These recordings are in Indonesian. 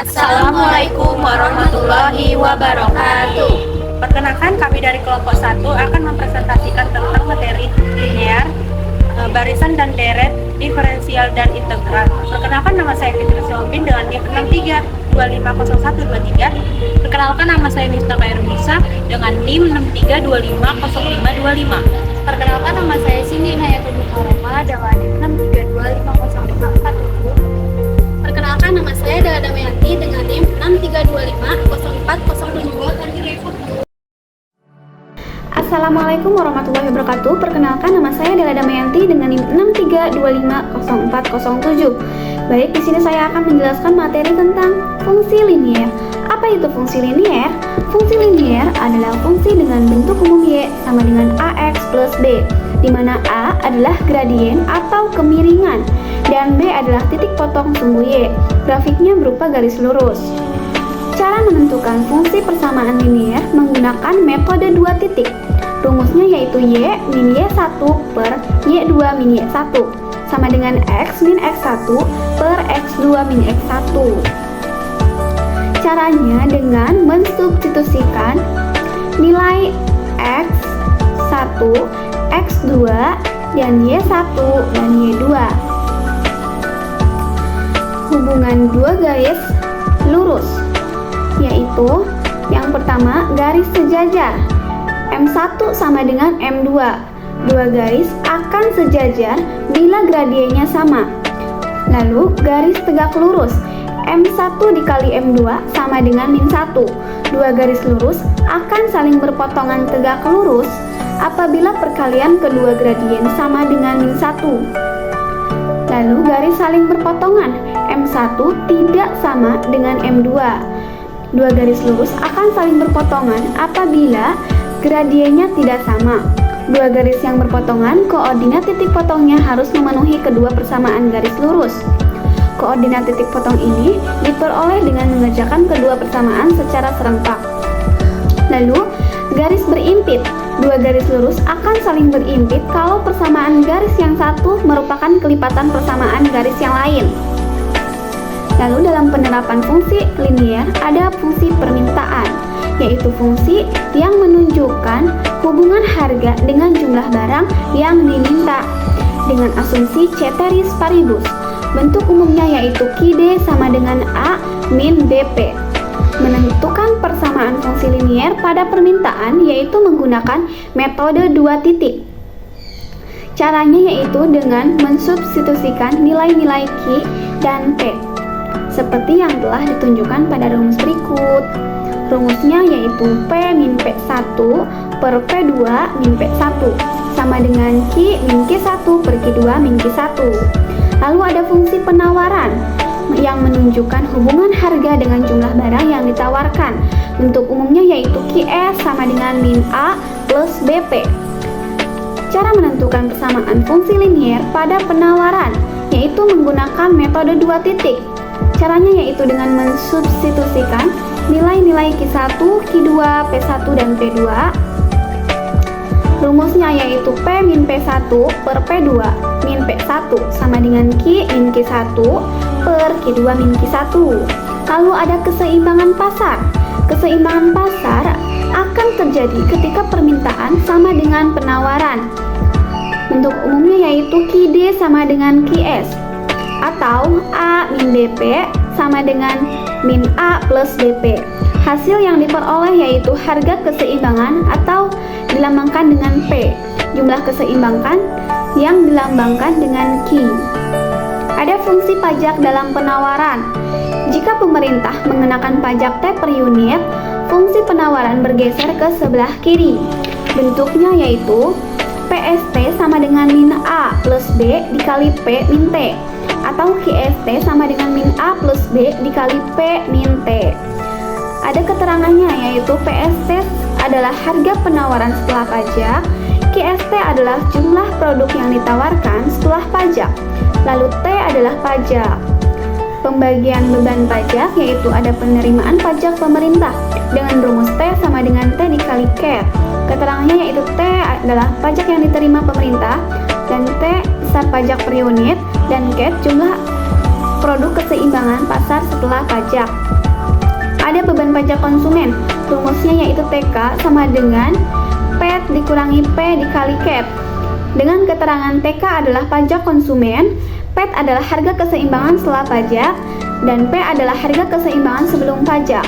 Assalamualaikum warahmatullahi wabarakatuh. Perkenalkan, kami dari kelompok 1 akan mempresentasikan tentang materi linear, barisan dan deret, diferensial dan integral. Perkenalkan, nama saya Fitri Sombin dengan NIM 63250123. Perkenalkan, nama saya Mista Kairunisa dengan NIM 63250525. Perkenalkan, nama saya Cindy Hayatul Mukarrama dengan NIM 63250417. Perkenalkan, nama saya Dela Damayanti dengan NIM 63250407. Assalamualaikum warahmatullahi wabarakatuh. Perkenalkan, nama saya Dela Damayanti dengan NIM 63250407. Baik, di sini saya akan menjelaskan materi tentang fungsi linier. Apa itu fungsi linier? Fungsi linier adalah fungsi dengan bentuk umum Y sama dengan AX plus B, di mana A adalah gradien atau kemiringan dan B adalah titik potong sumbu Y. Grafiknya berupa garis lurus. Cara menentukan fungsi persamaan linier menggunakan metode dua titik. Rumusnya yaitu Y min Y1 per Y2 min Y1 sama dengan X min X1 per X2 min X1. Caranya dengan mensubstitusikan nilai X1, X2, dan Y1 dan Y2. Hubungan dua garis lurus, yaitu yang pertama garis sejajar M1 sama dengan M2. Dua garis akan sejajar bila gradiennya sama. Lalu garis tegak lurus M1 dikali M2 sama dengan min 1. Dua garis lurus akan saling berpotongan tegak lurus apabila perkalian kedua gradien sama dengan min 1. Lalu garis saling berpotongan M1 tidak sama dengan M2. Dua garis lurus akan saling berpotongan apabila gradiennya tidak sama. Dua garis yang berpotongan, koordinat titik potongnya harus memenuhi kedua persamaan garis lurus. Koordinat titik potong ini diperoleh dengan mengerjakan kedua persamaan secara serentak. Lalu, garis berimpit. Dua garis lurus akan saling berimpit kalau persamaan garis yang satu merupakan kelipatan persamaan garis yang lain. Lalu dalam penerapan fungsi linier ada fungsi permintaan, yaitu fungsi yang menunjukkan hubungan harga dengan jumlah barang yang diminta dengan asumsi ceteris paribus. Bentuk umumnya yaitu QD sama dengan A min BP. Menentukan persamaan fungsi linier pada permintaan yaitu menggunakan metode dua titik. Caranya yaitu dengan mensubstitusikan nilai-nilai Q dan P, seperti yang telah ditunjukkan pada rumus berikut. Rumusnya yaitu P min P1 per P2 min P1 sama dengan Q min Q1 per Q2 min Q1. Lalu ada fungsi penawaran yang menunjukkan hubungan harga dengan jumlah barang yang ditawarkan. Bentuk umumnya yaitu QS sama dengan min A plus BP. Cara menentukan persamaan fungsi linier pada penawaran yaitu menggunakan metode dua titik. Caranya yaitu dengan mensubstitusikan nilai-nilai Q1, Q2, P1, dan P2. Rumusnya yaitu P min P1 per P2 min P1 sama dengan Q min Q1 per Q2 min Q1. Lalu ada keseimbangan pasar. Keseimbangan pasar akan terjadi ketika permintaan sama dengan penawaran. Bentuk umumnya yaitu QD sama dengan QS atau A min BP sama dengan min A plus BP. Hasil yang diperoleh yaitu harga keseimbangan atau dilambangkan dengan P, jumlah keseimbangan yang dilambangkan dengan Q. Ada fungsi pajak dalam penawaran. Jika pemerintah mengenakan pajak T per unit, fungsi penawaran bergeser ke sebelah kiri. Bentuknya yaitu PST sama dengan min A plus B dikali P min T, atau QST sama dengan min A plus B dikali P min T. Ada keterangannya yaitu PST adalah harga penawaran setelah pajak, QST adalah jumlah produk yang ditawarkan setelah pajak, lalu T adalah pajak. Pembagian beban pajak yaitu ada penerimaan pajak pemerintah dengan rumus T sama dengan T dikali CAT. Keterangannya yaitu T adalah pajak yang diterima pemerintah dan T besar pajak per unit dan CAT jumlah produk keseimbangan pasar setelah pajak. Ada beban pajak konsumen, rumusnya yaitu TK sama dengan PET dikurangi P dikali CAP. Dengan keterangan TK adalah pajak konsumen, PET adalah harga keseimbangan setelah pajak, dan P adalah harga keseimbangan sebelum pajak.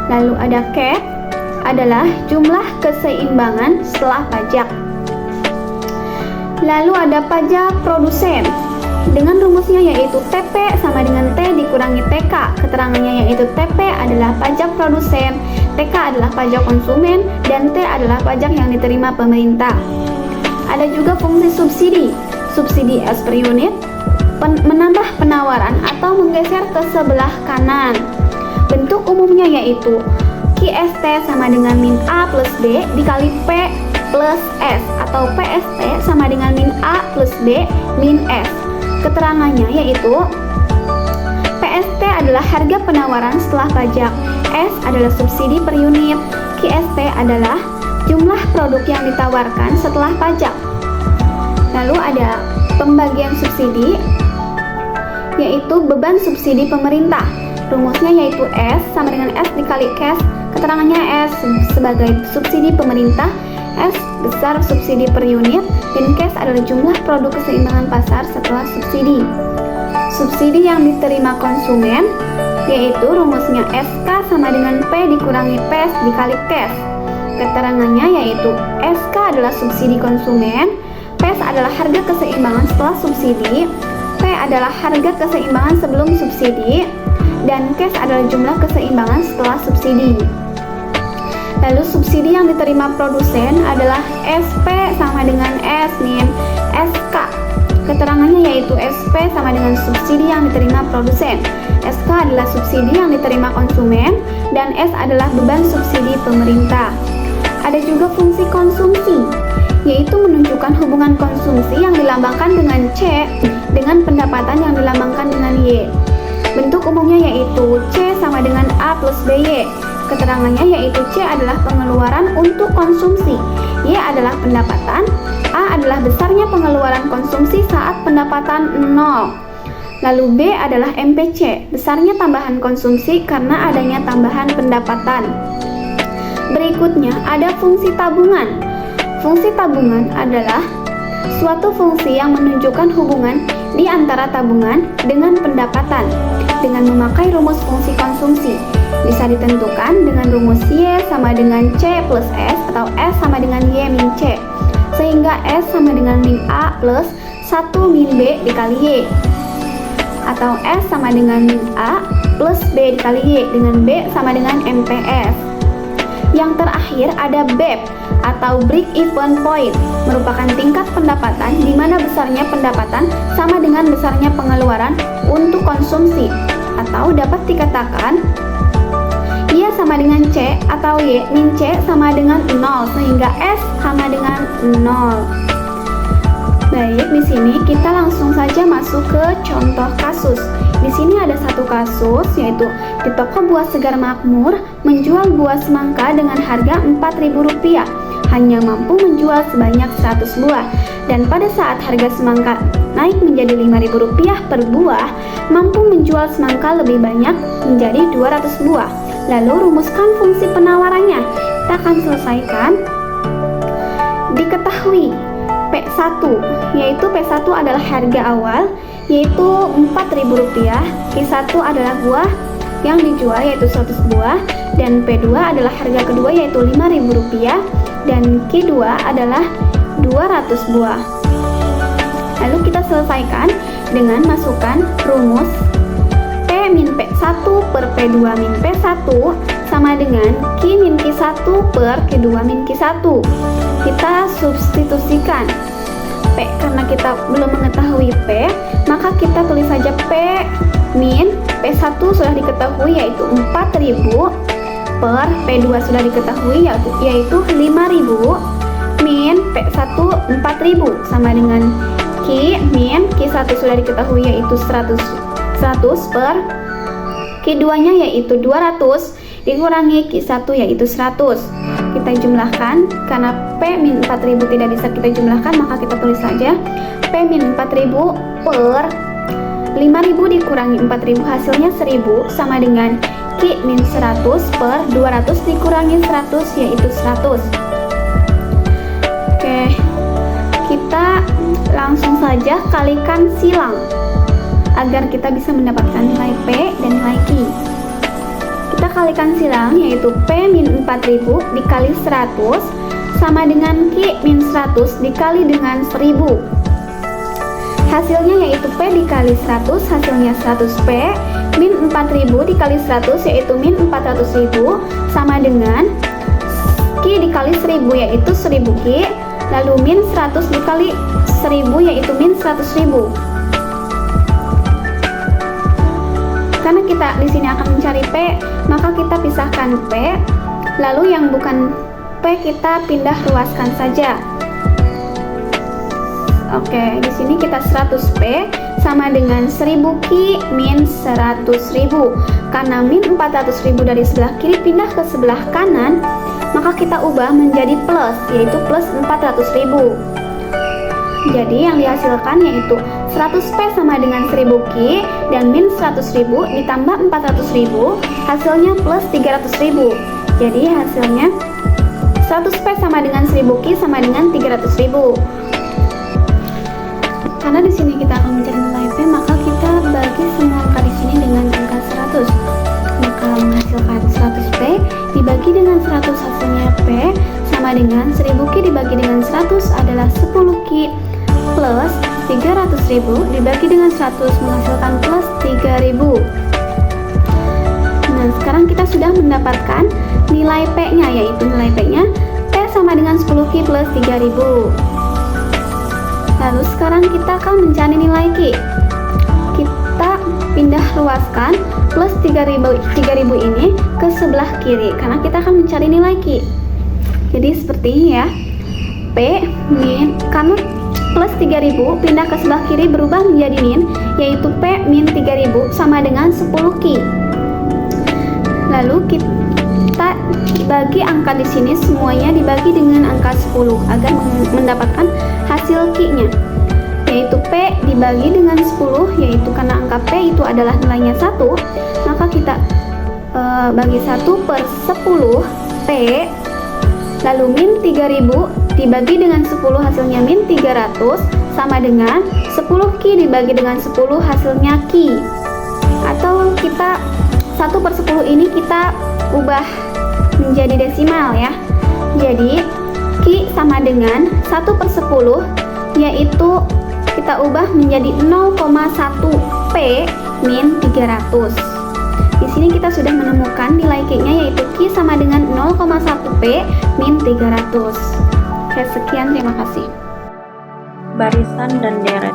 Lalu ada CAP adalah jumlah keseimbangan setelah pajak. Lalu ada pajak produsen dengan rumusnya yaitu TP sama dengan T dikurangi TK. Keterangannya yaitu TP adalah pajak produsen, TK adalah pajak konsumen, dan T adalah pajak yang diterima pemerintah. Ada juga fungsi subsidi. Subsidi S per unit menambah penawaran atau menggeser ke sebelah kanan. Bentuk umumnya yaitu QST sama dengan min A plus B dikali P plus S atau PST sama dengan min A plus B min S. Keterangannya yaitu PST adalah harga penawaran setelah pajak, S adalah subsidi per unit, QST adalah jumlah produk yang ditawarkan setelah pajak. Lalu ada pembagian subsidi yaitu beban subsidi pemerintah. Rumusnya yaitu S sama dengan S dikali cash. Keterangannya S sebagai subsidi pemerintah, S besar subsidi per unit, dan cash adalah jumlah produk keseimbangan pasar setelah subsidi. Subsidi yang diterima konsumen yaitu rumusnya SK sama dengan P dikurangi PES dikali cash. Keterangannya yaitu SK adalah subsidi konsumen, PES adalah harga keseimbangan setelah subsidi, P adalah harga keseimbangan sebelum subsidi, dan cash adalah jumlah keseimbangan setelah subsidi. Lalu subsidi yang diterima produsen adalah SP sama dengan S min SK. Keterangannya yaitu SP sama dengan subsidi yang diterima produsen, SK adalah subsidi yang diterima konsumen, dan S adalah beban subsidi pemerintah. Ada juga fungsi konsumsi, yaitu menunjukkan hubungan konsumsi yang dilambangkan dengan C dengan pendapatan yang dilambangkan dengan Y. Bentuk umumnya yaitu C sama dengan A plus BY. Keterangannya yaitu C adalah pengeluaran untuk konsumsi, Y adalah pendapatan, A adalah besarnya pengeluaran konsumsi saat pendapatan 0. Lalu B adalah MPC, besarnya tambahan konsumsi karena adanya tambahan pendapatan. Berikutnya ada fungsi tabungan. Fungsi tabungan adalah suatu fungsi yang menunjukkan hubungan di antara tabungan dengan pendapatan dengan memakai rumus fungsi konsumsi. Bisa ditentukan dengan rumus Y sama dengan C plus S atau S sama dengan Y min C, sehingga S sama dengan min A plus 1 min B dikali Y, atau S sama dengan min A plus B dikali Y, dengan B sama dengan MPS. Yang terakhir ada BEP atau break even point, merupakan tingkat pendapatan di mana besarnya pendapatan sama dengan besarnya pengeluaran untuk konsumsi, atau dapat dikatakan Y sama dengan C atau Y min C sama dengan 0, sehingga S sama dengan 0. Baik, di sini kita langsung saja masuk ke contoh kasus. Di sini ada satu kasus, yaitu di toko buah Segar Makmur menjual buah semangka dengan harga Rp4.000, hanya mampu menjual sebanyak 100 buah. Dan pada saat harga semangka naik menjadi Rp5.000 per buah, mampu menjual semangka lebih banyak menjadi 200 buah. Lalu rumuskan fungsi penawarannya. Kita akan selesaikan. Diketahui P1, yaitu P1 adalah harga awal, yaitu Rp4.000. Q1 adalah buah yang dijual, yaitu 100 buah, dan P2 adalah harga kedua, yaitu Rp5.000, dan Q2 adalah 200 buah. Lalu kita selesaikan dengan masukkan rumus P min P1 per P2 min P1 sama dengan Q min Q1 per Q2 min Q1. Kita substitusikan P, karena kita belum mengetahui P, maka kita tulis saja P min P1 sudah diketahui yaitu 4.000 per P2 sudah diketahui yaitu 5.000 min P1 4.000 sama dengan Q min Q1 sudah diketahui yaitu 100 per Q2 nya yaitu 200 dikurangi Q1 yaitu 100. Kita jumlahkan, karena P min 4.000 tidak bisa kita jumlahkan, maka kita tulis saja P min 4.000 per 5000 dikurangi 4000 hasilnya 1000 sama dengan Q min 100 per 200 dikurangi 100 yaitu 100. Oke, kita langsung saja kalikan silang agar kita bisa mendapatkan nilai P dan nilai Q. Kita kalikan silang yaitu P min 4000 dikali 100 sama dengan Q min 100 dikali dengan 1000. Hasilnya yaitu P dikali 100, hasilnya 100P min 4000 dikali 100 yaitu min 400.000 sama dengan Q dikali 1000 yaitu 1000Q, lalu min 100 dikali 1000 yaitu min 100.000. Karena kita di sini akan mencari P, maka kita pisahkan P, lalu yang bukan P kita pindah ruaskan saja. Oke, di sini kita 100P sama dengan 1000Q min 100.000. Karena min 400.000 dari sebelah kiri pindah ke sebelah kanan, maka kita ubah menjadi plus, yaitu plus 400.000. Jadi yang dihasilkan yaitu 100P sama dengan 1000Q dan min 100.000 ditambah 400.000, hasilnya plus 300.000. Jadi hasilnya 100P sama dengan 1000Q sama dengan 300.000. Karena di sini kita akan mencari nilai P, maka kita bagi semua angka di sini dengan angka 100. Maka menghasilkan 100P dibagi dengan 100 hasilnya P sama dengan 1000Q dibagi dengan 100 adalah 10Q plus 300.000 dibagi dengan 100 menghasilkan plus 3000. Nah, sekarang kita sudah mendapatkan nilai P-nya, yaitu nilai P-nya P sama dengan 10Q plus 3000. Lalu sekarang kita akan mencari nilai Q. Kita pindah ruaskan plus 3000 ini ke sebelah kiri karena kita akan mencari nilai Q. Jadi seperti ini ya. P min, karena plus 3000 pindah ke sebelah kiri berubah menjadi min, yaitu P min 3000 sama dengan 10Q. Lalu kita bagi angka di sini semuanya dibagi dengan angka 10 agar mendapatkan hasil Q-nya, yaitu P dibagi dengan 10, yaitu karena angka P itu adalah nilainya 1, maka kita bagi 1 per 10 P, lalu min 3000 dibagi dengan 10 hasilnya min 300 sama dengan 10Q dibagi dengan 10 hasilnya Q. Atau kita 1 per 10 ini kita ubah menjadi desimal ya. Jadi Q sama dengan 1 per 10, yaitu kita ubah menjadi 0,1 P min 300. Di sini kita sudah menemukan nilai Q-nya, yaitu Q sama dengan 0,1 P min 300. Oke, sekian, terima kasih. Barisan dan deret.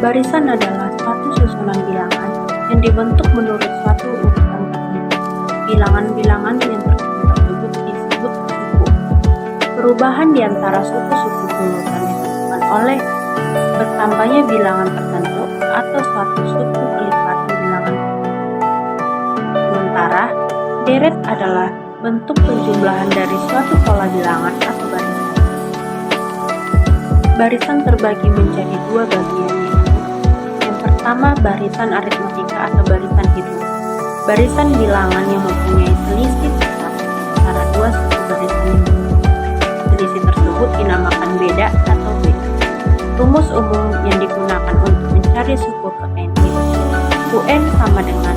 Barisan adalah suatu susunan bilangan yang dibentuk menurut suatu urutan tertentu. Bilangan-bilangan yang tersebut disebut suku. Perubahan di antara suku-suku urutan ditentukan oleh bertambahnya bilangan tertentu atau suatu suku pelipatan bilangan. Sementara deret adalah bentuk penjumlahan dari suatu pola bilangan atau barisan. Barisan terbagi menjadi dua bagian, yaitu yang pertama barisan aritmatika atau barisan hitung. Barisan bilangan yang mempunyai selisih tetap antara dua suku barisan yang berbeda. Selisih tersebut dinamakan beda atau B. Rumus umum yang digunakan untuk mencari suku ke N itu UN sama dengan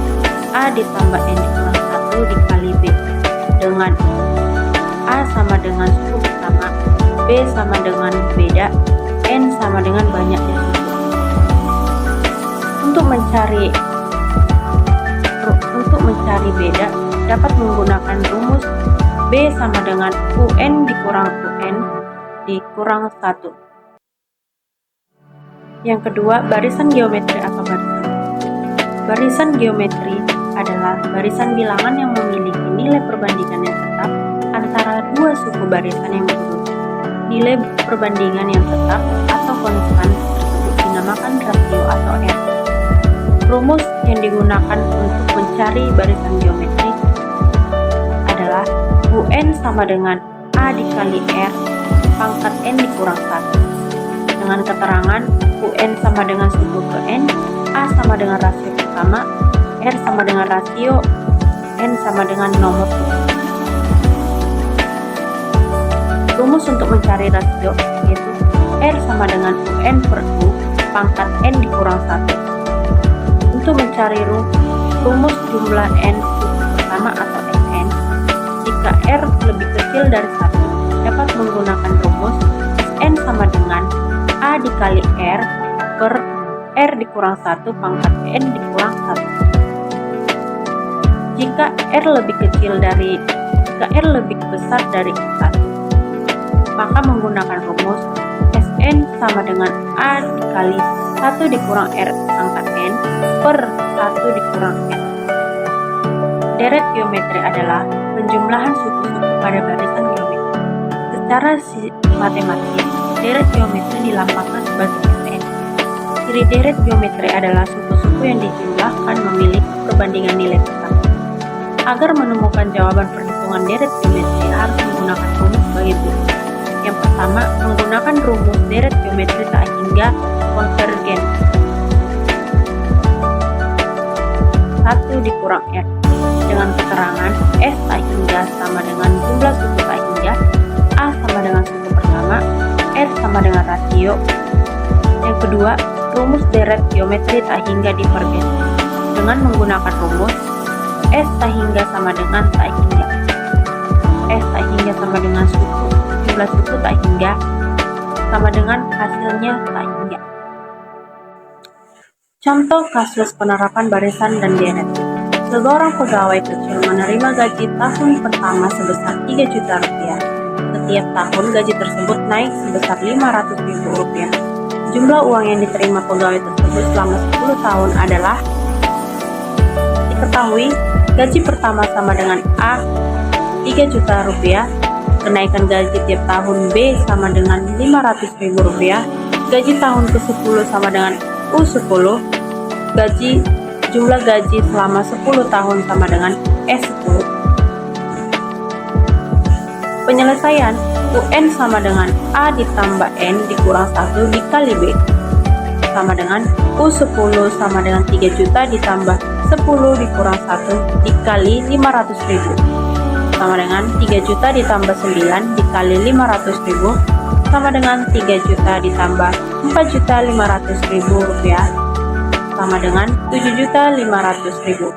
A ditambah N dikurang 1 dikali B, dengan A sama dengan suku pertama, B sama dengan beda, N sama dengan banyaknya suku. Untuk mencari beda dapat menggunakan rumus B sama dengan UN dikurang UN dikurang 1. Yang kedua, barisan geometri atau barisan. Barisan geometri adalah barisan bilangan yang memiliki nilai perbandingan yang tetap antara dua suku barisan yang berbeda. Nilai perbandingan yang tetap atau konstan tersebut dinamakan rasio atau R. Rumus yang digunakan untuk mencari barisan geometri adalah UN sama dengan A dikali R pangkat N dikurang 1. Dengan keterangan UN sama dengan suku ke N A sama dengan rasio pertama, R sama dengan rasio, N sama dengan nomor. Rumus untuk mencari rasio yaitu R sama dengan UN per U pangkat N dikurang 1. Untuk mencari rumus jumlah N suku pertama atau Sn, jika R lebih kecil dari 1, dapat menggunakan rumus Sn sama dengan A dikali R per R dikurang 1 pangkat N dikurang 1. Jika R lebih besar dari 1, maka menggunakan rumus Sn sama dengan A dikali 1 dikurang R pangkat N per 1 dikurang N. Deret geometri adalah penjumlahan suku-suku pada barisan geometri. Secara matematis, deret geometri dilambangkan sebagai Sn. Ciri deret geometri adalah suku-suku yang dijumlahkan memiliki perbandingan nilai tetap. Agar menemukan jawaban perhitungan deret geometri harus menggunakan rumus sebagai berikut. Yang pertama, menggunakan rumus deret geometri tak hingga konvergen 1 dikurang R dengan keterangan S tak hingga sama dengan jumlah suku tak hingga, A sama dengan suku pertama, R sama dengan rasio. Yang kedua, rumus deret geometri tak hingga divergen dengan menggunakan rumus S tak hingga sama dengan tak hingga. S tak hingga sama dengan suku, jumlah suku tak hingga sama dengan hasilnya tak hingga. Contoh kasus penerapan barisan dan deret. Seorang pegawai kecil menerima gaji tahun pertama sebesar 3 juta rupiah. Setiap tahun gaji tersebut naik sebesar 500 ribu rupiah. Jumlah uang yang diterima pegawai tersebut selama 10 tahun adalah: diketahui gaji pertama sama dengan A 3 juta rupiah, kenaikan gaji tiap tahun B sama dengan 500 ribu rupiah, gaji tahun ke-10 sama dengan U10, jumlah gaji selama 10 tahun sama dengan S10. Penyelesaian UN sama dengan A ditambah N dikurang 1 dikali B sama dengan U10 sama dengan 3 juta ditambah 10 dikurang 1 dikali 500 ribu sama dengan 3 juta ditambah 9 dikali 500 ribu sama dengan 3 juta ditambah 4 juta 500 ribu rupiah sama dengan 7 juta 500 ribu.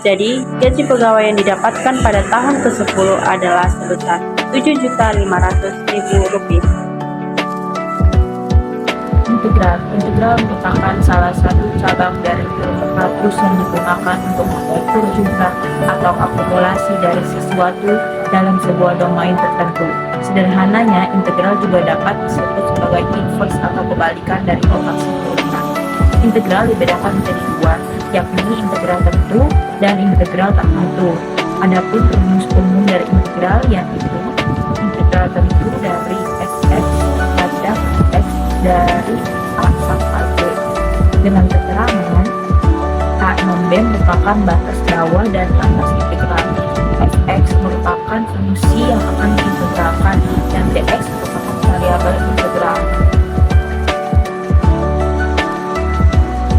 Jadi, gaji pegawai yang didapatkan pada tahun ke-10 adalah sebesar 7 juta 500 ribu rupiah. Integral merupakan salah satu cabang dari teori kalkulus yang digunakan untuk mengukur jumlah atau akumulasi dari sesuatu dalam sebuah domain tertentu. Sederhananya, integral juga dapat disebut sebagai inverse atau kebalikan dari operasi turunan. Integral dibedakan menjadi dua, yakni integral tertentu dan integral tak tertentu. Adapun rumus umum dari integral yaitu integral tertentu dari fx pada x dari A sampai B dengan keterangan A non B merupakan batas bawah dan atas integral. Fx merupakan fungsi yang akan diintegralkan dan dx merupakan variabel integral.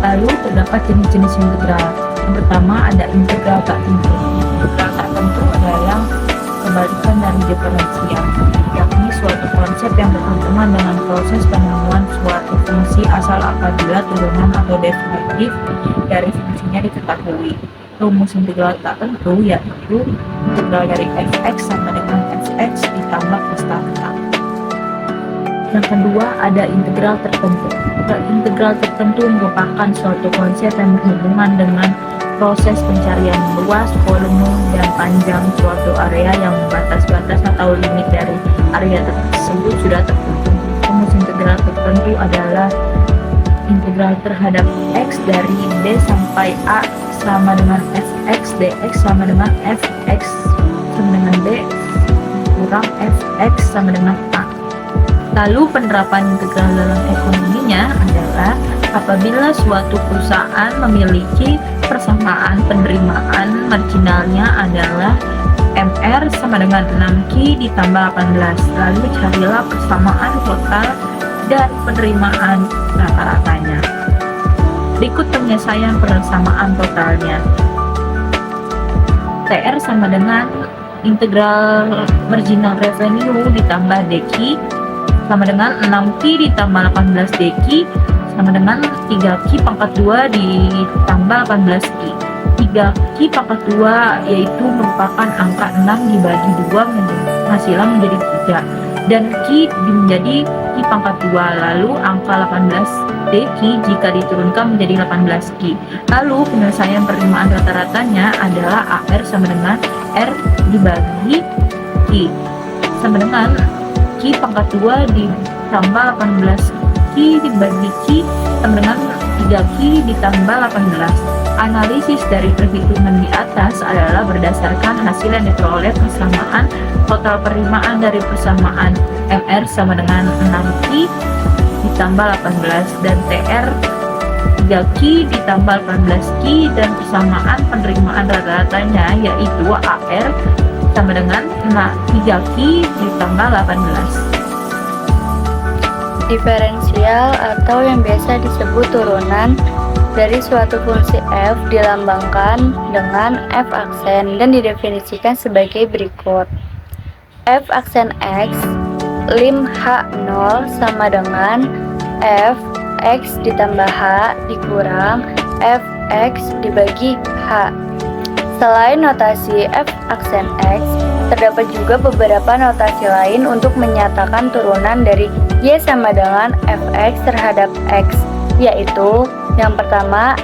Lalu terdapat jenis-jenis integral. Yang pertama ada integral tak tentu. Integral tak tentu adalah yang kebalikan dari diferensial, yakni suatu konsep yang berhubungan dengan proses penemuan suatu fungsi asal apabila turunan atau derivatif dari fungsinya diketahui. Rumus integral tak tentu yaitu integral dari fx sama dengan fx ditambah konstanta. Yang kedua ada integral tertentu. Integral tertentu merupakan suatu konsep yang berhubungan dengan proses pencarian luas, volume, dan panjang suatu area yang batas-batas atau limit dari area tersebut sudah tertentu. Rumus integral tertentu adalah integral terhadap x dari b sampai a sama dengan fx dx sama dengan fx sama dengan b kurang fx sama dengan a. Lalu penerapan integral dalam ekonominya adalah apabila suatu perusahaan memiliki persamaan penerimaan marginalnya adalah MR sama dengan 6Q ditambah 18. Lalu carilah persamaan total dan penerimaan rata-ratanya. Berikut penyelesaian persamaan totalnya. TR sama dengan integral marginal revenue ditambah DQ sama dengan 6Q ditambah 18DQ sama dengan 3Q pangkat 2 ditambah 18Q. 3Q pangkat 2 yaitu merupakan angka 6 dibagi 2 hasilnya menjadi 3 dan Q menjadi Q pangkat 2. Lalu angka 18DQ jika diturunkan menjadi 18Q. Lalu penyelesaian penerimaan rata-ratanya adalah AR sama dengan R dibagi Q sama dengan Q pangkat 2 ditambah 18Q dibagi Q sama dengan 3Q ditambah 18. Analisis dari perhitungan di atas adalah berdasarkan hasil yang diperoleh persamaan total penerimaan dari persamaan MR sama dengan 6Q ditambah 18 dan TR 3Q ditambah 18Q dan persamaan penerimaan rata-ratanya yaitu AR sama dengan 3Q ditambah 18. Diferensial atau yang biasa disebut turunan dari suatu fungsi f dilambangkan dengan f aksen dan didefinisikan sebagai berikut. F aksen x lim h0 sama dengan f x ditambah h dikurang f x dibagi h. Selain notasi f aksen x, terdapat juga beberapa notasi lain untuk menyatakan turunan dari y sama dengan fx terhadap x, yaitu yang pertama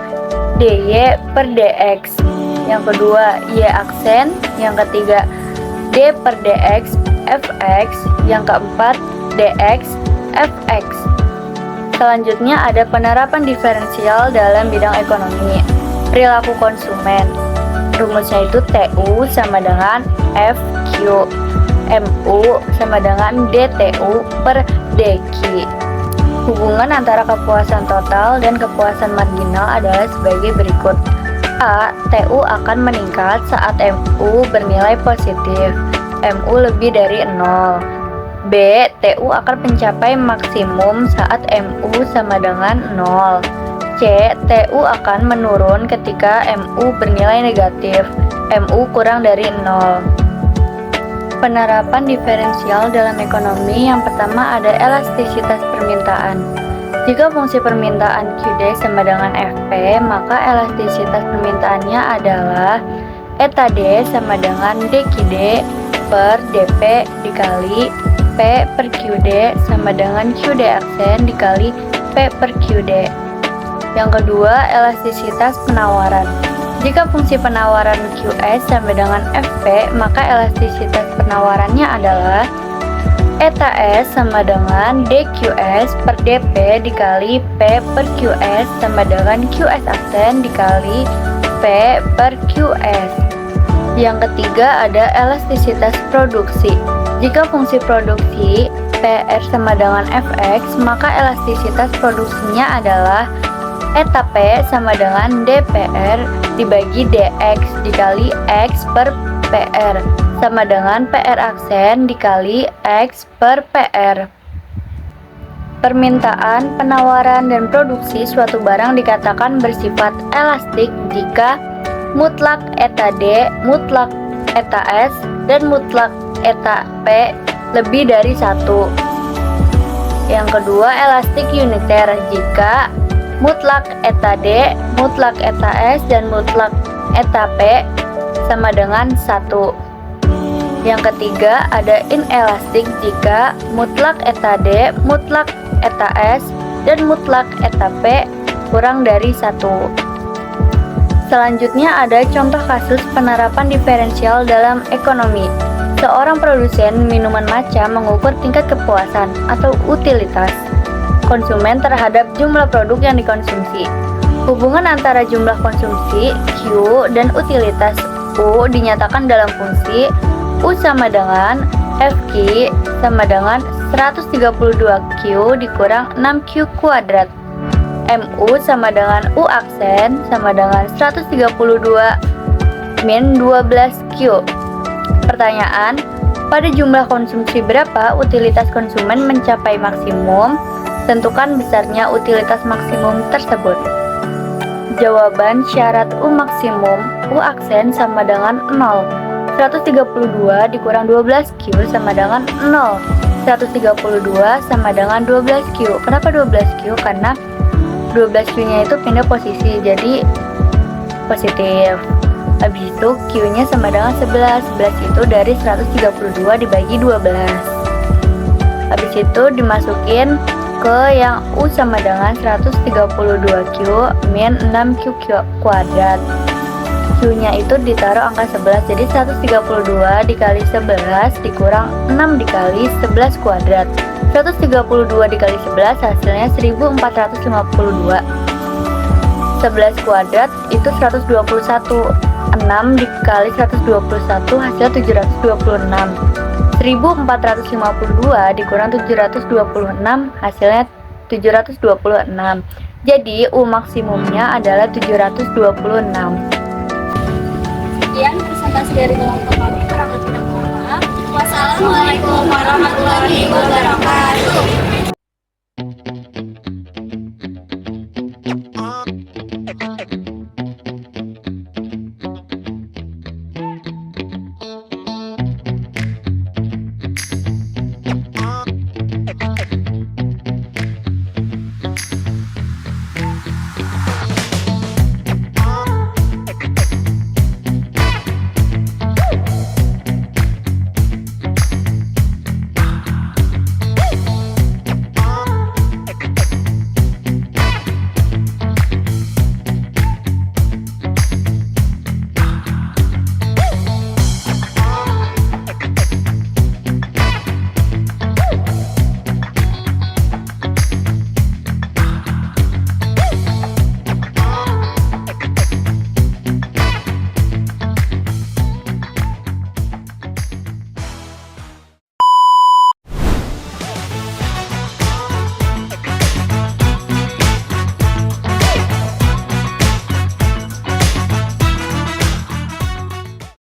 dy per dx, yang kedua y aksen, yang ketiga d per dx fx, yang keempat dx fx. Selanjutnya ada penerapan diferensial dalam bidang ekonomi. Perilaku konsumen, rumusnya itu TU sama dengan FQ, MU sama dengan DTU per DQ. Hubungan antara kepuasan total dan kepuasan marginal adalah sebagai berikut. A. TU akan meningkat saat MU bernilai positif, MU lebih dari 0. B. TU akan mencapai maksimum saat MU sama dengan 0. C. TU akan menurun ketika MU bernilai negatif, MU kurang dari 0. Penerapan diferensial dalam ekonomi yang pertama ada elastisitas permintaan. Jika fungsi permintaan QD sama dengan FP, maka elastisitas permintaannya adalah eta D sama dengan DQD per DP dikali P per QD sama dengan QD aksen dikali P per QD. Yang kedua, elastisitas penawaran. Jika fungsi penawaran QS sama dengan FP, maka elastisitas penawarannya adalah eta S sama dengan DQS per DP dikali P per QS sama dengan QS aksen dikali P per QS. Yang ketiga ada elastisitas produksi. Jika fungsi produksi PR sama dengan Fx, maka elastisitas produksinya adalah eta P sama dengan DPR dibagi DX dikali X per PR sama dengan PR aksen dikali X per PR. Permintaan, penawaran, dan produksi suatu barang dikatakan bersifat elastik jika mutlak eta D, mutlak eta S, dan mutlak eta P lebih dari 1. Yang kedua, elastik uniter jika mutlak eta D, mutlak eta S, dan mutlak eta P sama dengan 1. Yang ketiga, ada inelastik jika mutlak eta D, mutlak eta S, dan mutlak eta P kurang dari 1. Selanjutnya ada contoh kasus penerapan diferensial dalam ekonomi. Seorang produsen minuman matcha mengukur tingkat kepuasan atau utilitas konsumen terhadap jumlah produk yang dikonsumsi. Hubungan antara jumlah konsumsi Q dan utilitas U dinyatakan dalam fungsi U sama dengan FQ sama dengan 132Q dikurang 6Q kuadrat. MU sama dengan U aksen sama dengan 132 min 12Q. Pertanyaan, pada jumlah konsumsi berapa utilitas konsumen mencapai maksimum? Tentukan besarnya utilitas maksimum tersebut. Jawaban syarat U maksimum U aksen sama dengan 0. 132 dikurang 12Q sama dengan 0. 132 sama dengan 12Q. Kenapa 12Q? Karena 12Q-nya itu pindah posisi, jadi positif. Habis itu Q-nya sama dengan 11. 11 itu dari 132 dibagi 12. Habis itu dimasukin ke yang U sama dengan 132Q min 6Q kuadrat. Q-nya itu ditaruh angka 11, jadi 132 dikali 11 dikurang 6 dikali 11 kuadrat. 132 dikali 11 hasilnya 1452. 11 kuadrat itu 121. 6 dikali 121 hasilnya 726. 1452 dikurang 726 hasilnya 726. Jadi U maksimumnya adalah 726. Sekian presentasi dari kelompok kami. Kurang lebih mohon maaf. Wassalamualaikum warahmatullahi wabarakatuh.